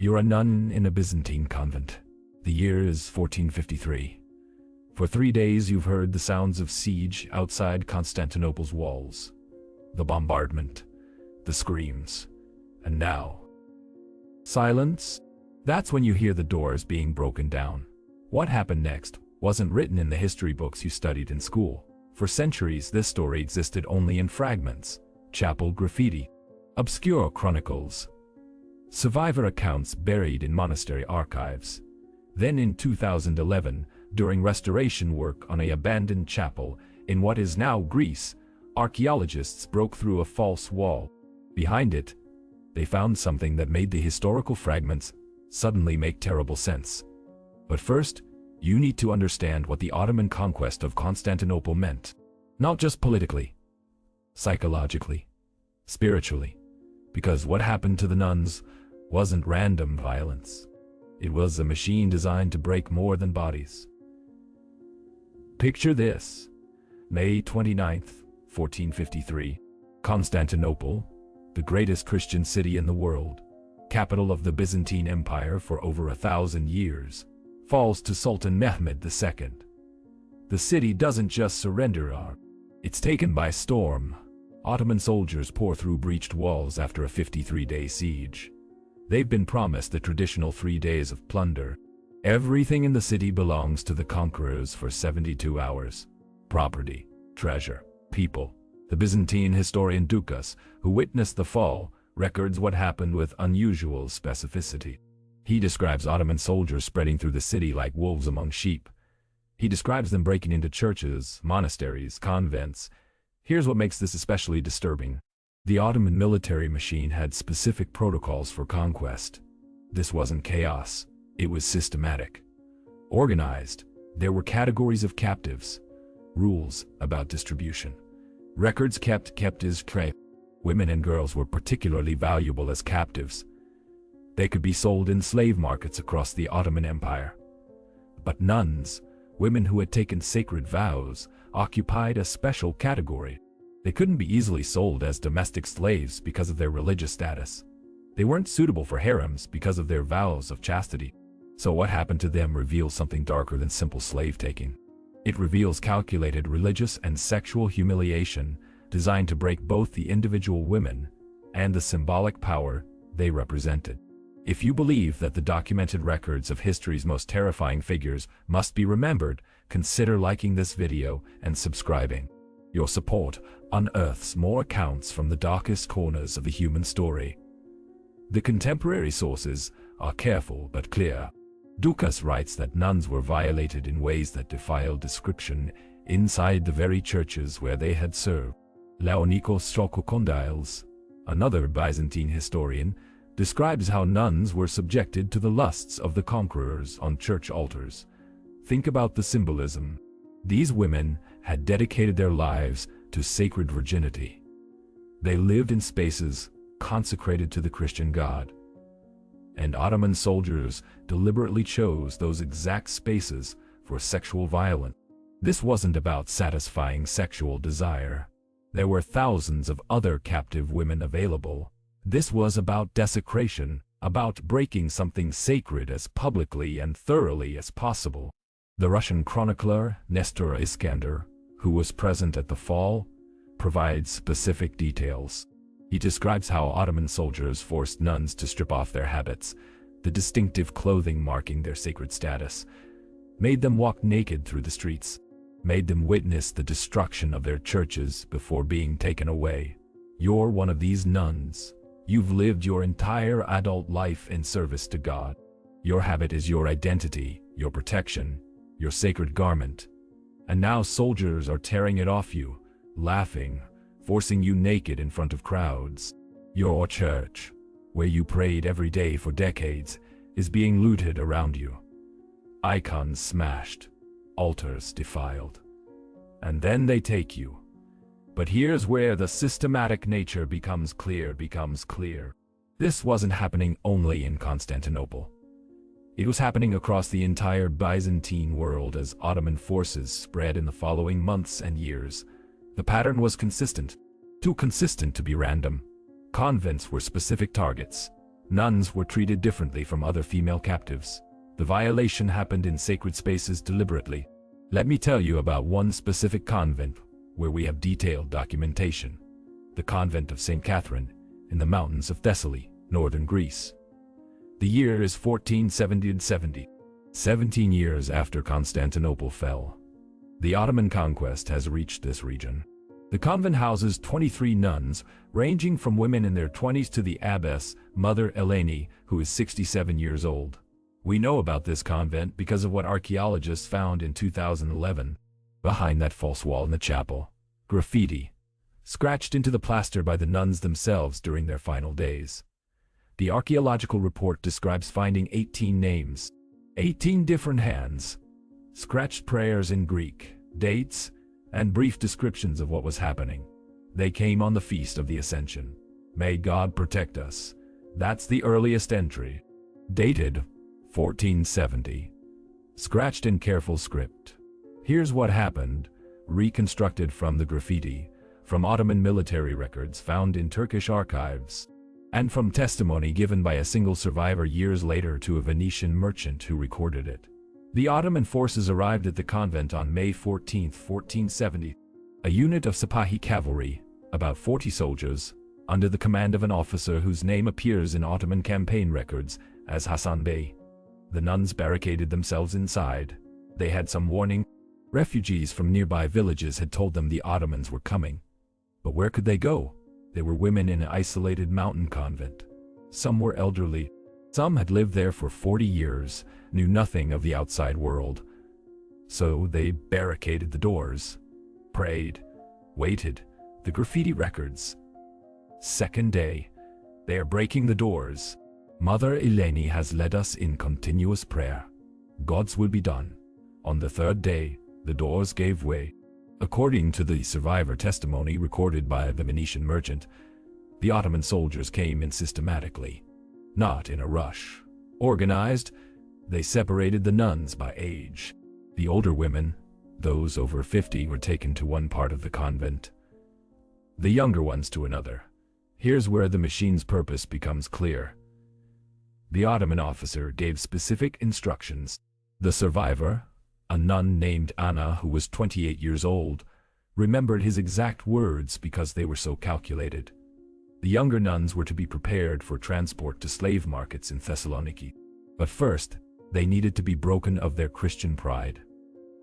You're a nun in a Byzantine convent. The year is 1453. For 3 days you've heard the sounds of siege outside Constantinople's walls. The bombardment, the screams, and now silence. That's when you hear the doors being broken down. What happened next wasn't written in the history books you studied in school. For centuries, this story existed only in fragments, chapel graffiti, obscure chronicles, survivor accounts buried in monastery archives. Then in 2011, during restoration work on an abandoned chapel in what is now Greece, archaeologists broke through a false wall. Behind it, they found something that made the historical fragments suddenly make terrible sense. But first, you need to understand what the Ottoman conquest of Constantinople meant. Not just politically, psychologically, spiritually. Because what happened to the nuns wasn't random violence. It was a machine designed to break more than bodies. Picture this. May 29th, 1453. Constantinople, the greatest Christian city in the world, capital of the Byzantine Empire for over 1,000 years, falls to Sultan Mehmed II. The city doesn't just surrender, it's taken by storm. Ottoman soldiers pour through breached walls after a 53-day siege. They've been promised the traditional 3 days of plunder. Everything in the city belongs to the conquerors for 72 hours. Property, treasure, people. The Byzantine historian Dukas, who witnessed the fall, records what happened with unusual specificity. He describes Ottoman soldiers spreading through the city like wolves among sheep. He describes them breaking into churches, monasteries, convents. Here's what makes this especially disturbing. The Ottoman military machine had specific protocols for conquest. This wasn't chaos. It was systematic. Organized. There were categories of captives. Rules about distribution. Records kept as prey. Women and girls were particularly valuable as captives. They could be sold in slave markets across the Ottoman Empire. But nuns, women who had taken sacred vows, occupied a special category. They couldn't be easily sold as domestic slaves because of their religious status. They weren't suitable for harems because of their vows of chastity. So what happened to them reveals something darker than simple slave-taking. It reveals calculated religious and sexual humiliation designed to break both the individual women and the symbolic power they represented. If you believe that the documented records of history's most terrifying figures must be remembered, consider liking this video and subscribing. Your support unearths more accounts from the darkest corners of the human story. The contemporary sources are careful but clear. Dukas writes that nuns were violated in ways that defiled description inside the very churches where they had served. Leonikos Strokokondyles, another Byzantine historian, describes how nuns were subjected to the lusts of the conquerors on church altars. Think about the symbolism. These women had dedicated their lives to sacred virginity. They lived in spaces consecrated to the Christian God. And Ottoman soldiers deliberately chose those exact spaces for sexual violence. This wasn't about satisfying sexual desire. There were thousands of other captive women available. This was about desecration, about breaking something sacred as publicly and thoroughly as possible. The Russian chronicler Nestor Iskander, who was present at the fall, provides specific details. He describes how Ottoman soldiers forced nuns to strip off their habits, the distinctive clothing marking their sacred status, made them walk naked through the streets, made them witness the destruction of their churches before being taken away. You're one of these nuns. You've lived your entire adult life in service to God. Your habit is your identity, your protection, your sacred garment. And now soldiers are tearing it off you, laughing, forcing you naked in front of crowds. Your church, where you prayed every day for decades, is being looted around you. Icons smashed, altars defiled. And then they take you. But here's where the systematic nature becomes clear. This wasn't happening only in Constantinople. It was happening across the entire Byzantine world as Ottoman forces spread in the following months and years. The pattern was consistent, too consistent to be random. Convents were specific targets. Nuns were treated differently from other female captives. The violation happened in sacred spaces deliberately. Let me tell you about one specific convent where we have detailed documentation. The convent of St. Catherine in the mountains of Thessaly, northern Greece. The year is 1470, 17 years after Constantinople fell. The Ottoman conquest has reached this region. The convent houses 23 nuns, ranging from women in their 20s to the abbess, Mother Eleni, who is 67 years old. We know about this convent because of what archaeologists found in 2011. Behind that false wall in the chapel, graffiti, scratched into the plaster by the nuns themselves during their final days. The archaeological report describes finding 18 names, 18 different hands, scratched prayers in Greek, dates, and brief descriptions of what was happening. They came on the Feast of the Ascension. May God protect us. That's the earliest entry. Dated 1470. Scratched in careful script. Here's what happened, reconstructed from the graffiti, from Ottoman military records found in Turkish archives, and from testimony given by a single survivor years later to a Venetian merchant who recorded it. The Ottoman forces arrived at the convent on May 14, 1470. A unit of Sipahi cavalry, about 40 soldiers, under the command of an officer whose name appears in Ottoman campaign records as Hasan Bey. The nuns barricaded themselves inside. They had some warning. Refugees from nearby villages had told them the Ottomans were coming. But where could they go? They were women in an isolated mountain convent. Some were elderly. Some had lived there for 40 years, knew nothing of the outside world. So they barricaded the doors, prayed, waited. The graffiti records. Second day, they are breaking the doors. Mother Eleni has led us in continuous prayer. God's will be done. On the third day, the doors gave way. According to the survivor testimony recorded by the Venetian merchant, the Ottoman soldiers came in systematically, not in a rush. Organized, they separated the nuns by age. The older women, those over 50, were taken to one part of the convent, the younger ones to another. Here's where the machine's purpose becomes clear. The Ottoman officer gave specific instructions. The survivor, a nun named Anna who was 28 years old, remembered his exact words because they were so calculated. The younger nuns were to be prepared for transport to slave markets in Thessaloniki. But first, they needed to be broken of their Christian pride.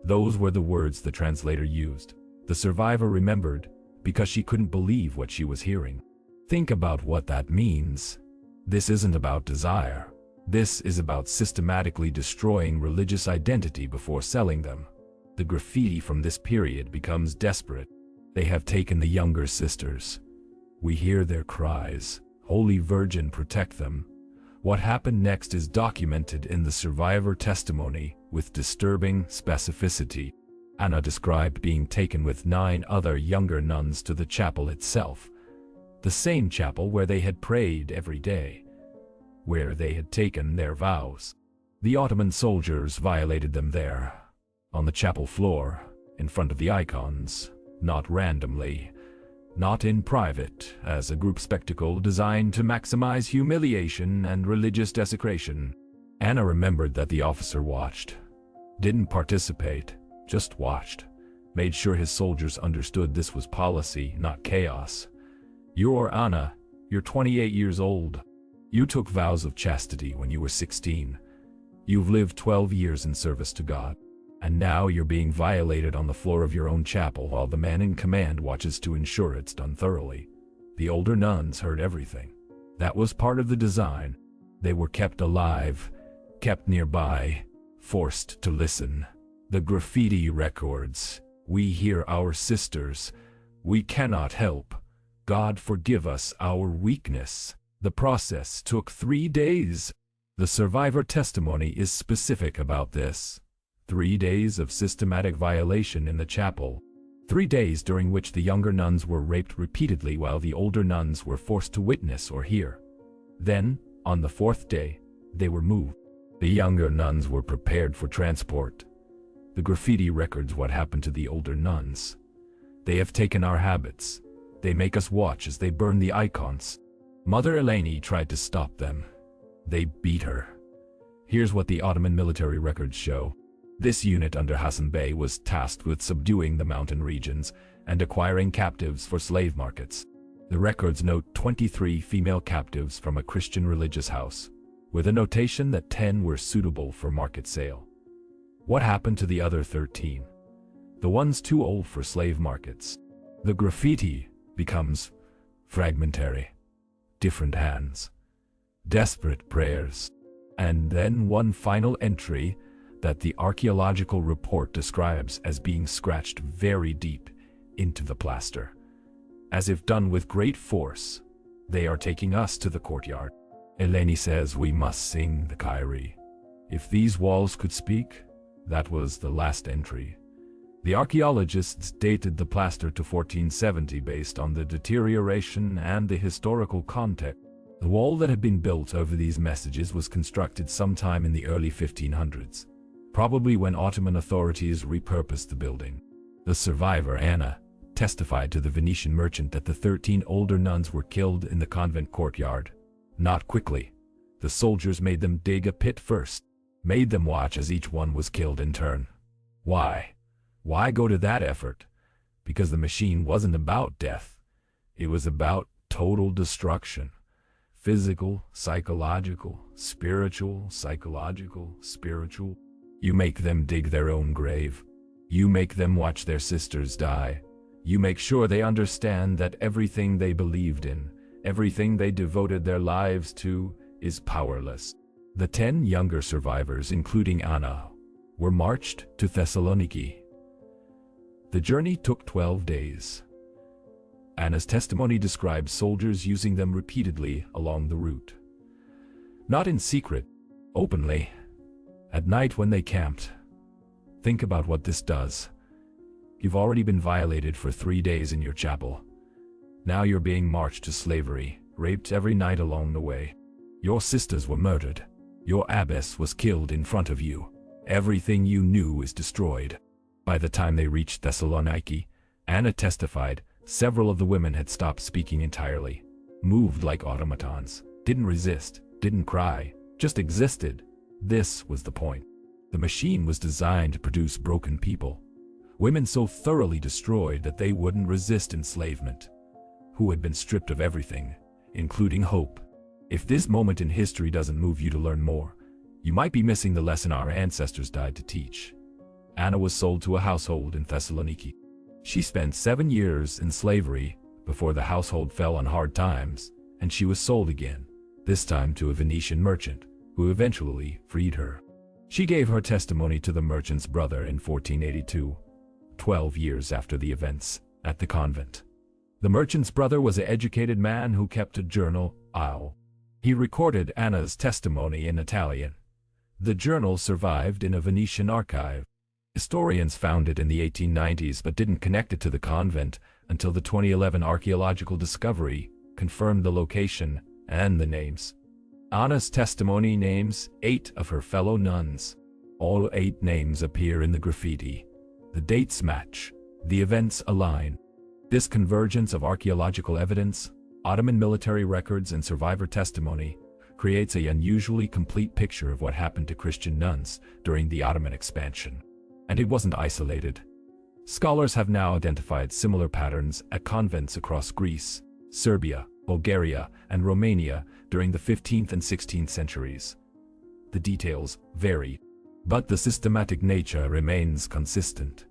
Those were the words the translator used. The survivor remembered because she couldn't believe what she was hearing. Think about what that means. This isn't about desire. This is about systematically destroying religious identity before selling them. The graffiti from this period becomes desperate. They have taken the younger sisters. We hear their cries, "Holy Virgin, protect them." What happened next is documented in the survivor testimony with disturbing specificity. Anna described being taken with 9 other younger nuns to the chapel itself, the same chapel where they had prayed every day, where they had taken their vows. The Ottoman soldiers violated them there, on the chapel floor, in front of the icons, not randomly, not in private, as a group spectacle designed to maximize humiliation and religious desecration. Anna remembered that the officer watched, didn't participate, just watched, made sure his soldiers understood this was policy, not chaos. You're Anna, you're 28 years old. You took vows of chastity when you were 16. You've lived 12 years in service to God. And now you're being violated on the floor of your own chapel while the man in command watches to ensure it's done thoroughly. The older nuns heard everything. That was part of the design. They were kept alive, kept nearby, forced to listen. The graffiti records. We hear our sisters. We cannot help. God forgive us our weakness. The process took 3 days. The survivor testimony is specific about this. 3 days of systematic violation in the chapel. 3 days during which the younger nuns were raped repeatedly while the older nuns were forced to witness or hear. Then, on the 4th day, they were moved. The younger nuns were prepared for transport. The graffiti records what happened to the older nuns. They have taken our habits. They make us watch as they burn the icons. Mother Eleni tried to stop them. They beat her. Here's what the Ottoman military records show. This unit under Hassan Bey was tasked with subduing the mountain regions and acquiring captives for slave markets. The records note 23 female captives from a Christian religious house, with a notation that 10 were suitable for market sale. What happened to the other 13? The ones too old for slave markets. The graffiti becomes fragmentary. Different hands. Desperate prayers. And then one final entry that the archaeological report describes as being scratched very deep into the plaster. As if done with great force, they are taking us to the courtyard. Eleni says we must sing the Kyrie. If these walls could speak, that was the last entry. The archaeologists dated the plaster to 1470 based on the deterioration and the historical context. The wall that had been built over these messages was constructed sometime in the early 1500s, probably when Ottoman authorities repurposed the building. The survivor, Anna, testified to the Venetian merchant that the 13 older nuns were killed in the convent courtyard. Not quickly. The soldiers made them dig a pit first, made them watch as each one was killed in turn. Why? Why go to that effort? Because the machine wasn't about death. It was about total destruction. Physical, psychological, spiritual, psychological, spiritual. You make them dig their own grave. You make them watch their sisters die. You make sure they understand that everything they believed in, everything they devoted their lives to, is powerless. The 10 younger survivors, including Anna, were marched to Thessaloniki. The journey took 12 days. Anna's testimony describes soldiers using them repeatedly along the route. Not in secret, openly. At night when they camped. Think about what this does. You've already been violated for 3 days in your chapel. Now you're being marched to slavery, raped every night along the way. Your sisters were murdered. Your abbess was killed in front of you. Everything you knew is destroyed. By the time they reached Thessaloniki, Anna testified, several of the women had stopped speaking entirely, moved like automatons, didn't resist, didn't cry, just existed. This was the point. The machine was designed to produce broken people. Women so thoroughly destroyed that they wouldn't resist enslavement. Who had been stripped of everything, including hope. If this moment in history doesn't move you to learn more, you might be missing the lesson our ancestors died to teach. Anna was sold to a household in Thessaloniki. She spent 7 years in slavery before the household fell on hard times, and she was sold again, this time to a Venetian merchant, who eventually freed her. She gave her testimony to the merchant's brother in 1482, 12 years after the events at the convent. The merchant's brother was an educated man who kept a journal. He recorded Anna's testimony in Italian. The journal survived in a Venetian archive. Historians found it in the 1890s but didn't connect it to the convent until the 2011 archaeological discovery confirmed the location and the names. Anna's testimony names 8 of her fellow nuns. All 8 names appear in the graffiti. The dates match. The events align. This convergence of archaeological evidence, Ottoman military records and survivor testimony creates an unusually complete picture of what happened to Christian nuns during the Ottoman expansion. And it wasn't isolated. Scholars have now identified similar patterns at convents across Greece, Serbia, Bulgaria, and Romania during the 15th and 16th centuries. The details vary, but the systematic nature remains consistent.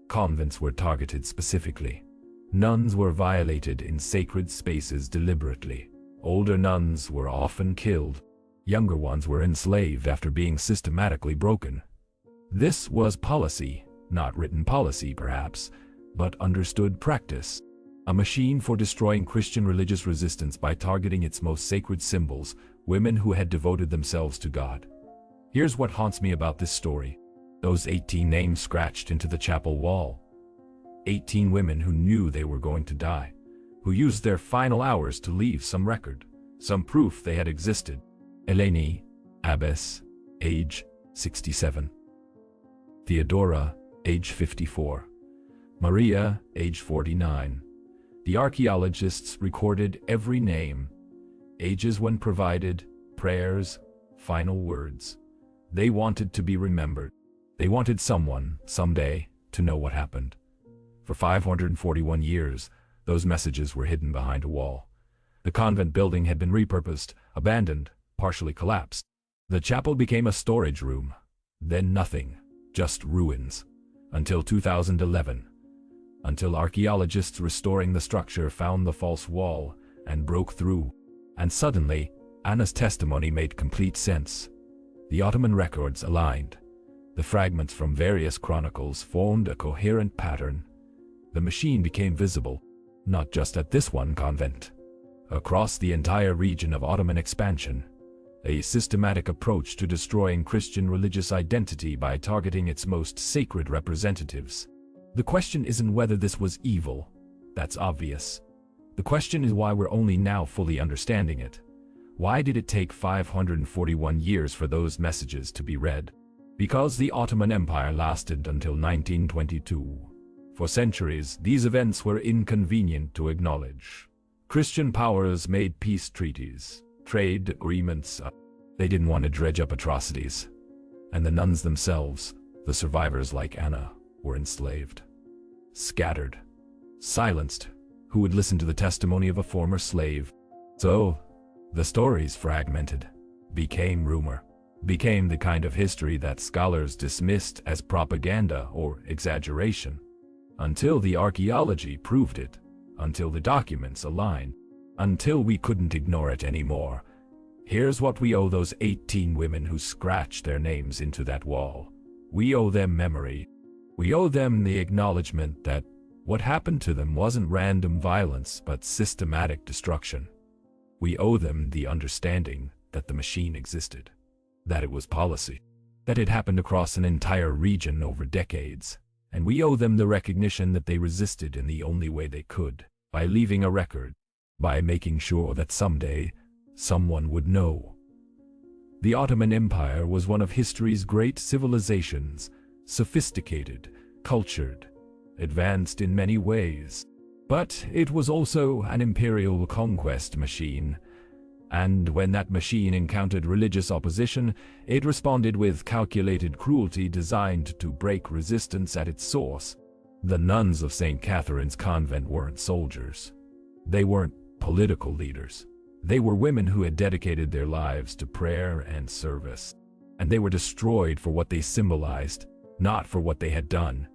Convents were targeted specifically. Nuns were violated in sacred spaces deliberately. Older nuns were often killed. Younger ones were enslaved after being systematically broken. This was policy, not written policy perhaps, but understood practice. A machine for destroying Christian religious resistance by targeting its most sacred symbols, women who had devoted themselves to God. Here's what haunts me about this story. Those 18 names scratched into the chapel wall. 18 women who knew they were going to die, who used their final hours to leave some record, some proof they had existed. Eleni, abbess, age 67. Theodora, age 54. Maria, age 49. The archaeologists recorded every name, ages when provided, prayers, final words. They wanted to be remembered. They wanted someone, someday, to know what happened. For 541 years, those messages were hidden behind a wall. The convent building had been repurposed, abandoned, partially collapsed. The chapel became a storage room. Then nothing, just ruins. Until 2011. Until archaeologists restoring the structure found the false wall and broke through. And suddenly, Anna's testimony made complete sense. The Ottoman records aligned. The fragments from various chronicles formed a coherent pattern. The machine became visible, not just at this one convent. Across the entire region of Ottoman expansion, a systematic approach to destroying Christian religious identity by targeting its most sacred representatives. The question isn't whether this was evil. That's obvious. The question is why we're only now fully understanding it. Why did it take 541 years for those messages to be read? Because the Ottoman Empire lasted until 1922. For centuries, these events were inconvenient to acknowledge. Christian powers made peace treaties, trade agreements. They didn't want to dredge up atrocities. And the nuns themselves, the survivors like Anna, were enslaved. Scattered. Silenced. Who would listen to the testimony of a former slave? So, the stories fragmented, became rumor, became the kind of history that scholars dismissed as propaganda or exaggeration. Until the archaeology proved it, until the documents aligned, until we couldn't ignore it anymore. Here's what we owe those 18 women who scratched their names into that wall. We owe them memory. We owe them the acknowledgement that what happened to them wasn't random violence but systematic destruction. We owe them the understanding that the machine existed, that it was policy, that it happened across an entire region over decades. And we owe them the recognition that they resisted in the only way they could, by leaving a record, by making sure that someday, someone would know. The Ottoman Empire was one of history's great civilizations, sophisticated, cultured, advanced in many ways. But it was also an imperial conquest machine. And when that machine encountered religious opposition, it responded with calculated cruelty designed to break resistance at its source. The nuns of St. Catherine's convent weren't soldiers. They weren't political leaders. They were women who had dedicated their lives to prayer and service. And they were destroyed for what they symbolized, not for what they had done.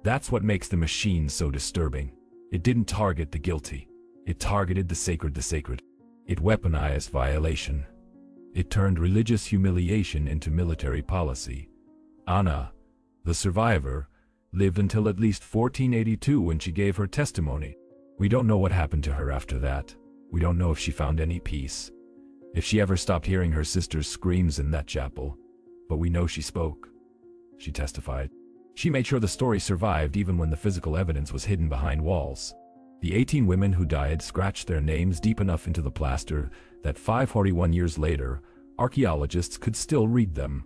That's what makes the machine so disturbing. It didn't target the guilty. It targeted the sacred. It weaponized violation. It turned religious humiliation into military policy. Anna, the survivor, lived until at least 1482 when she gave her testimony. We don't know what happened to her after that. We don't know if she found any peace, if she ever stopped hearing her sister's screams in that chapel. But we know she spoke. She testified. She made sure the story survived even when the physical evidence was hidden behind walls. The 18 women who died scratched their names deep enough into the plaster that 541 years later, archaeologists could still read them.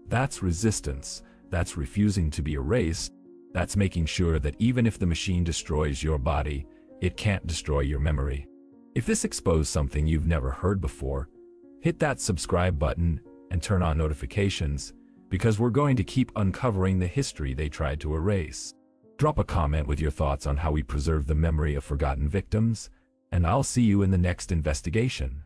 That's resistance. That's refusing to be erased. That's making sure that even if the machine destroys your body, it can't destroy your memory. If this exposed something you've never heard before, hit that subscribe button and turn on notifications, because we're going to keep uncovering the history they tried to erase. Drop a comment with your thoughts on how we preserve the memory of forgotten victims, and I'll see you in the next investigation.